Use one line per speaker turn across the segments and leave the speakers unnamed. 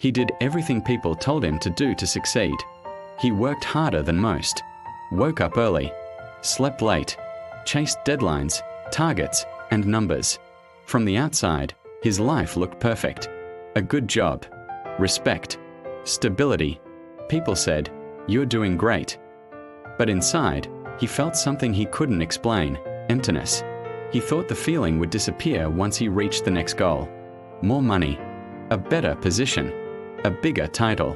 He did everything people told him to do to succeed. He worked harder than most, woke up early, slept late, chased deadlines, targets, and numbers. From the outside, his life looked perfect. A good job, respect, stability. People said, "You're doing great." But inside, he felt something he couldn't explain: emptiness. He thought the feeling would disappear once he reached the next goal. More money, a better position, a bigger title.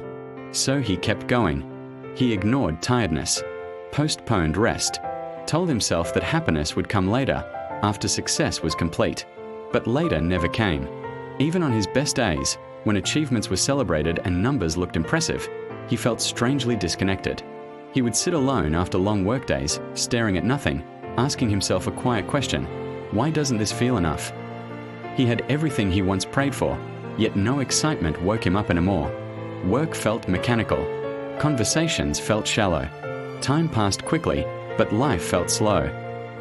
So he kept going. He ignored tiredness, postponed rest, told himself that happiness would come later, after success was complete. But later never came. Even on his best days, when achievements were celebrated and numbers looked impressive, he felt strangely disconnected. He would sit alone after long workdays, staring at nothing, asking himself a quiet question: why doesn't this feel enough? He had everything he once prayed for, yet no excitement woke him up anymore. Work felt mechanical. Conversations felt shallow. Time passed quickly, but life felt slow.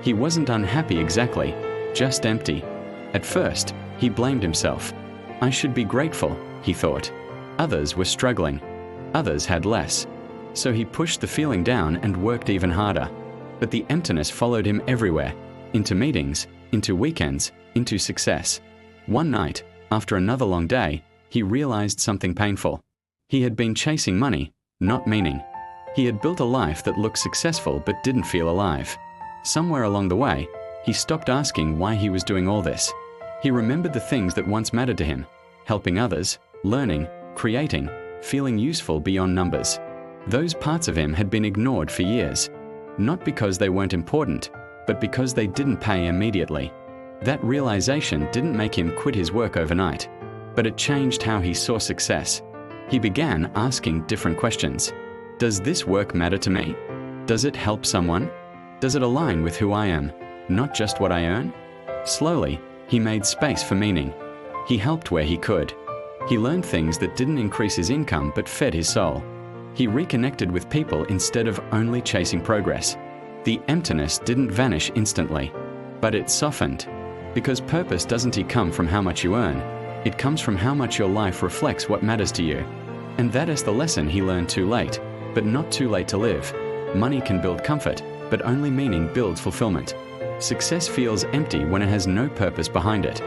He wasn't unhappy exactly, just empty. At first, he blamed himself. I should be grateful, he thought. Others were struggling. Others had less. So he pushed the feeling down and worked even harder. But the emptiness followed him everywhere, into meetings, into weekends, into success. One night, after another long day, he realized something painful. He had been chasing money, not meaning. He had built a life that looked successful but didn't feel alive. Somewhere along the way, he stopped asking why he was doing all this. He remembered the things that once mattered to him: helping others, learning, creating, feeling useful beyond numbers. Those parts of him had been ignored for years, not because they weren't important, but because they didn't pay immediately. That realization didn't make him quit his work overnight, but it changed how he saw success. He began asking different questions. Does this work matter to me? Does it help someone? Does it align with who I am, not just what I earn? Slowly, he made space for meaning. He helped where he could. He learned things that didn't increase his income but fed his soul. He reconnected with people instead of only chasing progress. The emptiness didn't vanish instantly, but it softened. Because purpose doesn't come from how much you earn, it comes from how much your life reflects what matters to you. And that is the lesson he learned too late, but not too late to live. Money can build comfort, but only meaning builds fulfillment. Success feels empty when it has no purpose behind it.